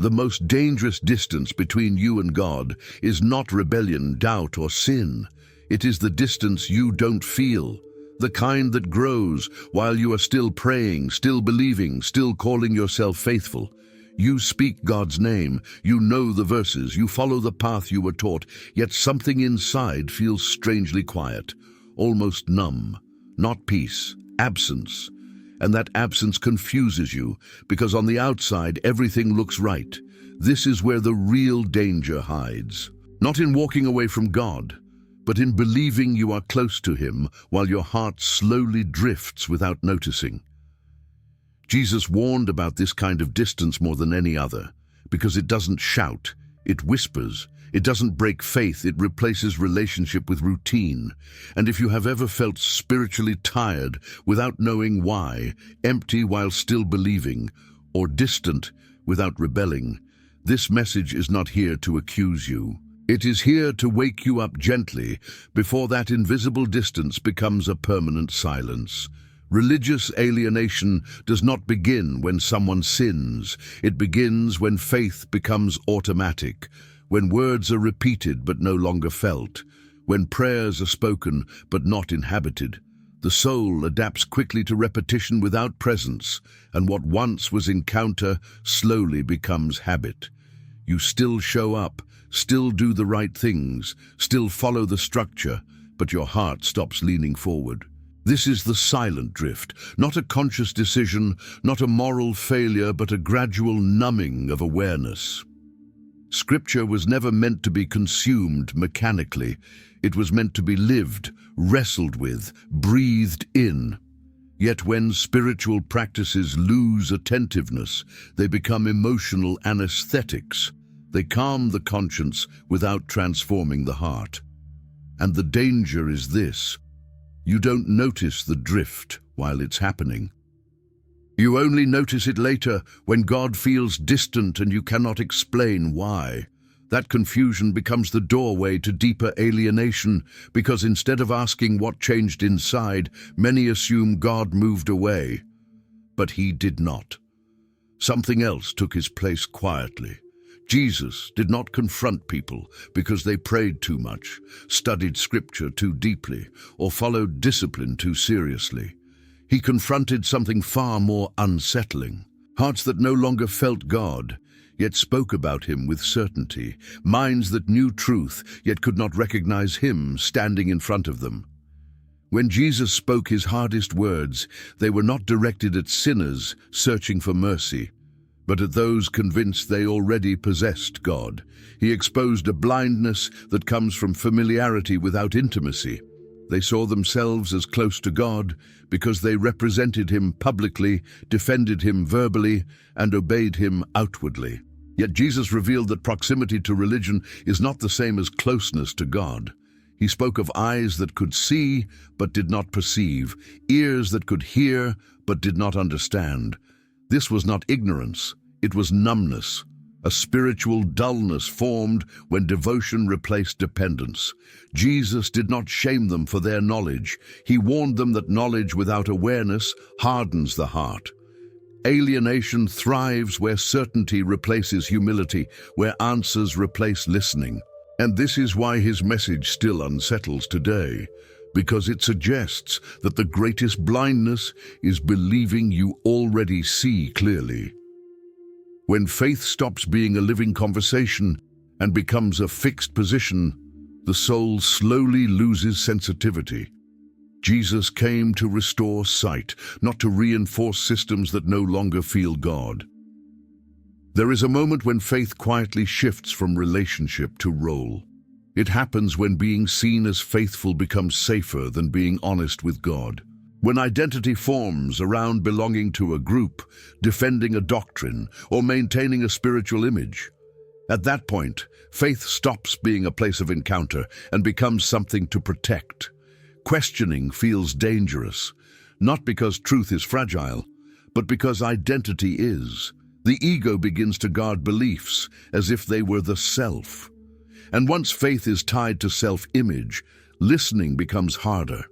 The most dangerous distance between you and God is not rebellion, doubt, or sin. It is the distance you don't feel, the kind that grows while you are still praying, still believing, still calling yourself faithful. You speak God's name, you know the verses, you follow the path you were taught, yet something inside feels strangely quiet, almost numb, not peace, absence. And that absence confuses you, because on the outside everything looks right. This is where the real danger hides. Not in walking away from God, but in believing you are close to Him while your heart slowly drifts without noticing. Jesus warned about this kind of distance more than any other, because it doesn't shout, it whispers. It doesn't break faith, it replaces relationship with routine. And if you have ever felt spiritually tired without knowing why, empty while still believing, or distant without rebelling, this message is not here to accuse you. It is here to wake you up gently before that invisible distance becomes a permanent silence. Religious alienation does not begin when someone sins. It begins when faith becomes automatic, when words are repeated but no longer felt, when prayers are spoken but not inhabited. The soul adapts quickly to repetition without presence, and what once was encounter slowly becomes habit. You still show up, still do the right things, still follow the structure, but your heart stops leaning forward. This is the silent drift, not a conscious decision, not a moral failure, but a gradual numbing of awareness. Scripture was never meant to be consumed mechanically. It was meant to be lived, wrestled with, breathed in. Yet when spiritual practices lose attentiveness, they become emotional anesthetics. They calm the conscience without transforming the heart. And the danger is this: you don't notice the drift while it's happening. You only notice it later, when God feels distant and you cannot explain why. That confusion becomes the doorway to deeper alienation, because instead of asking what changed inside, many assume God moved away. But He did not. Something else took His place quietly. Jesus did not confront people because they prayed too much, studied Scripture too deeply, or followed discipline too seriously. He confronted something far more unsettling. Hearts that no longer felt God, yet spoke about Him with certainty. Minds that knew truth, yet could not recognize Him standing in front of them. When Jesus spoke His hardest words, they were not directed at sinners searching for mercy, but at those convinced they already possessed God. He exposed a blindness that comes from familiarity without intimacy. They saw themselves as close to God because they represented Him publicly, defended Him verbally, and obeyed Him outwardly. Yet Jesus revealed that proximity to religion is not the same as closeness to God. He spoke of eyes that could see but did not perceive, ears that could hear but did not understand. This was not ignorance, it was numbness. A spiritual dullness formed when devotion replaced dependence. Jesus did not shame them for their knowledge. He warned them that knowledge without awareness hardens the heart. Alienation thrives where certainty replaces humility, where answers replace listening. And this is why His message still unsettles today, because it suggests that the greatest blindness is believing you already see clearly. When faith stops being a living conversation and becomes a fixed position, the soul slowly loses sensitivity. Jesus came to restore sight, not to reinforce systems that no longer feel God. There is a moment when faith quietly shifts from relationship to role. It happens when being seen as faithful becomes safer than being honest with God. When identity forms around belonging to a group, defending a doctrine, or maintaining a spiritual image. At that point, faith stops being a place of encounter and becomes something to protect. Questioning feels dangerous, not because truth is fragile, but because identity is. The ego begins to guard beliefs as if they were the self. And once faith is tied to self-image, listening becomes harder.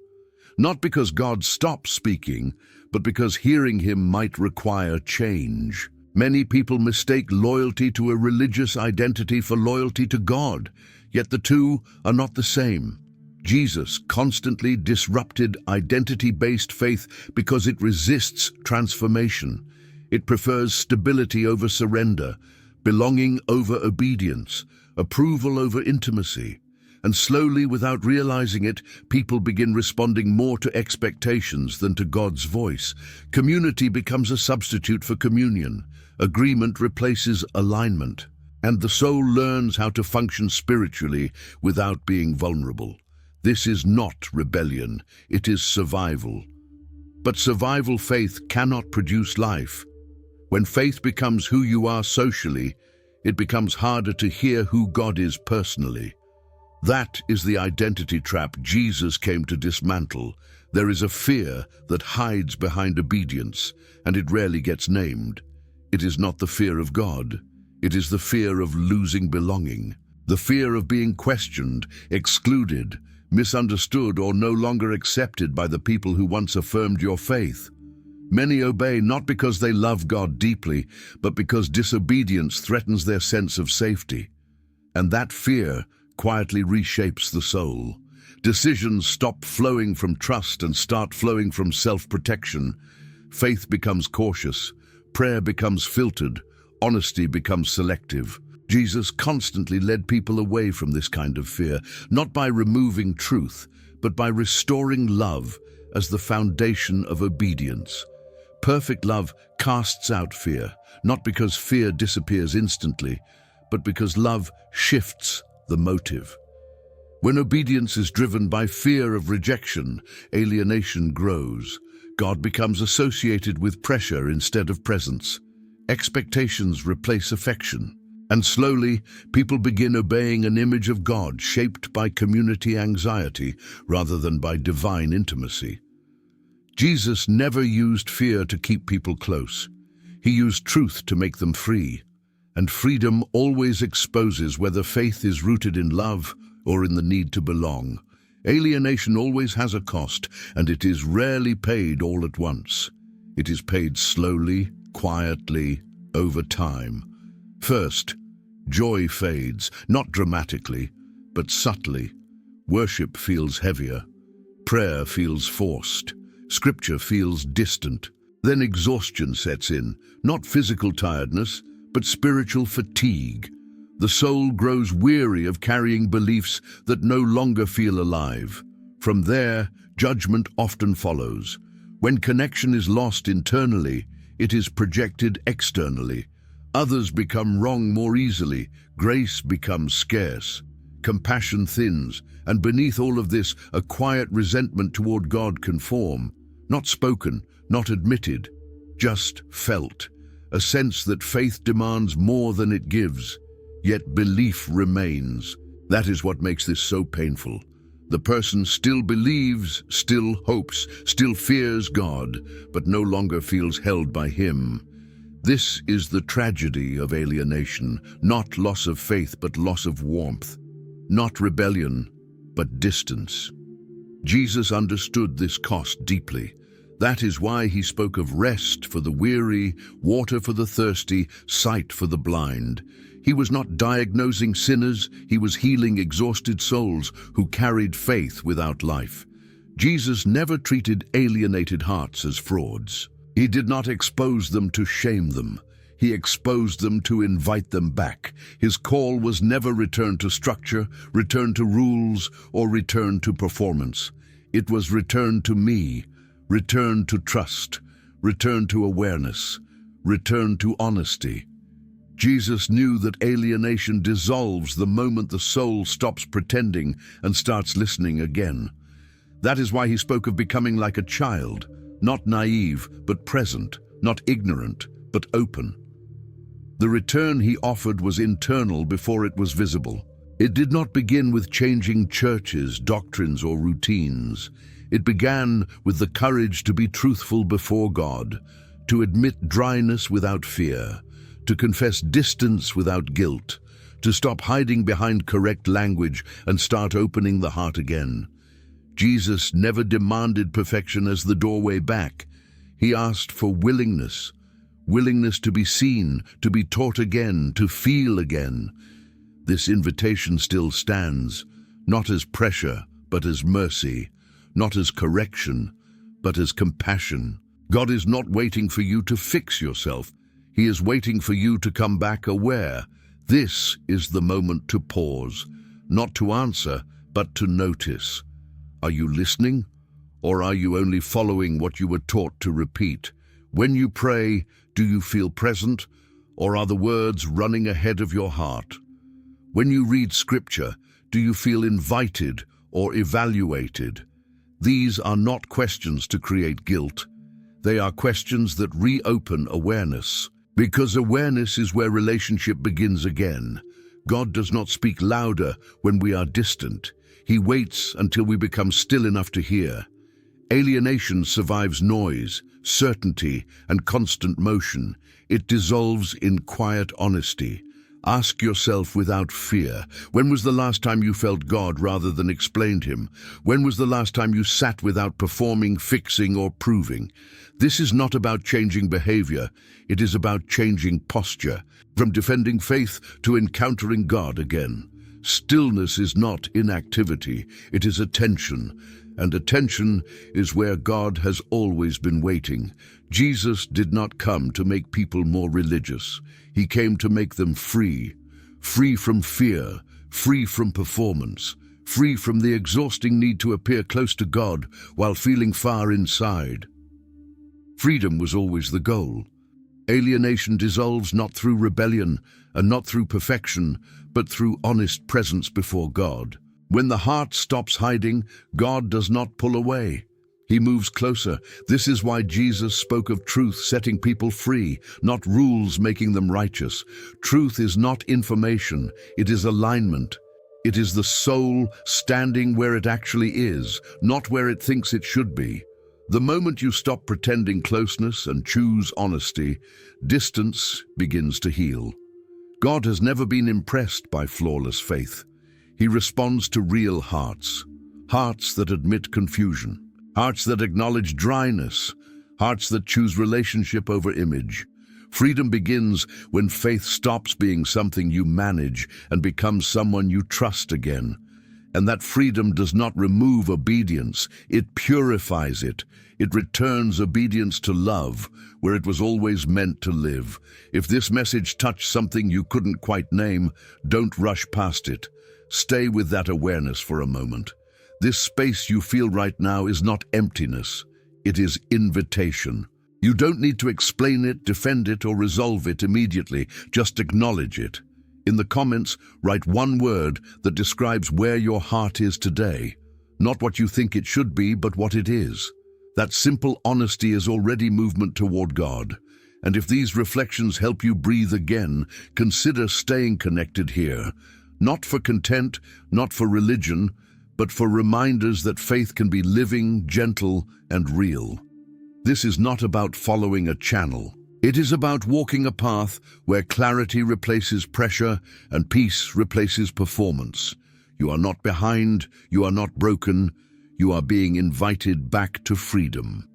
Not because God stops speaking, but because hearing Him might require change. Many people mistake loyalty to a religious identity for loyalty to God, yet the two are not the same. Jesus constantly disrupted identity-based faith because it resists transformation. It prefers stability over surrender, belonging over obedience, approval over intimacy. And slowly, without realizing it, people begin responding more to expectations than to God's voice. Community becomes a substitute for communion. Agreement replaces alignment. And the soul learns how to function spiritually without being vulnerable. This is not rebellion, it is survival. But survival faith cannot produce life. When faith becomes who you are socially, it becomes harder to hear who God is personally. That is the identity trap Jesus came to dismantle. There is a fear that hides behind obedience, and it rarely gets named. It is not the fear of God. It is the fear of losing belonging, the fear of being questioned, excluded, misunderstood, or no longer accepted by the people who once affirmed your faith. Many obey not because they love God deeply, but because disobedience threatens their sense of safety. And that fear quietly reshapes the soul. Decisions stop flowing from trust and start flowing from self-protection. Faith becomes cautious, prayer becomes filtered, honesty becomes selective. Jesus constantly led people away from this kind of fear, not by removing truth, but by restoring love as the foundation of obedience. Perfect love casts out fear, not because fear disappears instantly, but because love shifts the motive. When obedience is driven by fear of rejection, alienation grows. God becomes associated with pressure instead of presence. Expectations replace affection. And slowly, people begin obeying an image of God shaped by community anxiety rather than by divine intimacy. Jesus never used fear to keep people close. He used truth to make them free. And freedom always exposes whether faith is rooted in love or in the need to belong. Alienation always has a cost, and it is rarely paid all at once. It is paid slowly, quietly, over time. First, joy fades, not dramatically, but subtly. Worship feels heavier. Prayer feels forced. Scripture feels distant. Then exhaustion sets in, not physical tiredness, but spiritual fatigue. The soul grows weary of carrying beliefs that no longer feel alive. From there, judgment often follows. When connection is lost internally, it is projected externally. Others become wrong more easily. Grace becomes scarce. Compassion thins, and beneath all of this, a quiet resentment toward God can form. Not spoken, not admitted, just felt. A sense that faith demands more than it gives, yet belief remains. That is what makes this so painful. The person still believes, still hopes, still fears God, but no longer feels held by Him. This is the tragedy of alienation, not loss of faith, but loss of warmth. Not rebellion, but distance. Jesus understood this cost deeply. That is why He spoke of rest for the weary, water for the thirsty, sight for the blind. He was not diagnosing sinners, He was healing exhausted souls who carried faith without life. Jesus never treated alienated hearts as frauds. He did not expose them to shame them. He exposed them to invite them back. His call was never return to structure, return to rules, or return to performance. It was return to me. Return to trust, return to awareness, return to honesty. Jesus knew that alienation dissolves the moment the soul stops pretending and starts listening again. That is why He spoke of becoming like a child, not naive, but present, not ignorant, but open. The return He offered was internal before it was visible. It did not begin with changing churches, doctrines, or routines. It began with the courage to be truthful before God, to admit dryness without fear, to confess distance without guilt, to stop hiding behind correct language and start opening the heart again. Jesus never demanded perfection as the doorway back. He asked for willingness. willingness to be seen, to be taught again, to feel again. This invitation still stands, not as pressure, but as mercy, not as correction, but as compassion. God is not waiting for you to fix yourself. He is waiting for you to come back aware. This is the moment to pause, not to answer, but to notice. Are you listening, or are you only following what you were taught to repeat? When you pray, do you feel present, or are the words running ahead of your heart? When you read scripture, do you feel invited or evaluated? These are not questions to create guilt. They are questions that reopen awareness. Because awareness is where relationship begins again. God does not speak louder when we are distant. He waits until we become still enough to hear. Alienation survives noise, certainty, and constant motion. It dissolves in quiet honesty. Ask yourself without fear, when was the last time you felt God rather than explained Him? When was the last time you sat without performing, fixing, or proving? This is not about changing behavior. It is about changing posture, from defending faith to encountering God again. Stillness is not inactivity, it is attention. And attention is where God has always been waiting. Jesus did not come to make people more religious. He came to make them free. Free from fear, free from performance, free from the exhausting need to appear close to God while feeling far inside. Freedom was always the goal. Alienation dissolves not through rebellion and not through perfection, but through honest presence before God. When the heart stops hiding, God does not pull away. He moves closer. This is why Jesus spoke of truth setting people free, not rules making them righteous. Truth is not information, it is alignment. It is the soul standing where it actually is, not where it thinks it should be. The moment you stop pretending closeness and choose honesty, distance begins to heal. God has never been impressed by flawless faith. He responds to real hearts, hearts that admit confusion, hearts that acknowledge dryness, hearts that choose relationship over image. Freedom begins when faith stops being something you manage and becomes someone you trust again. And that freedom does not remove obedience, it purifies it. It returns obedience to love, where it was always meant to live. If this message touched something you couldn't quite name, don't rush past it. Stay with that awareness for a moment. This space you feel right now is not emptiness, it is invitation. You don't need to explain it, defend it, or resolve it immediately, just acknowledge it. In the comments, write one word that describes where your heart is today. Not what you think it should be, but what it is. That simple honesty is already movement toward God. And if these reflections help you breathe again, consider staying connected here. Not for content, not for religion, but for reminders that faith can be living, gentle, and real. This is not about following a channel. It is about walking a path where clarity replaces pressure and peace replaces performance. You are not behind, you are not broken, you are being invited back to freedom.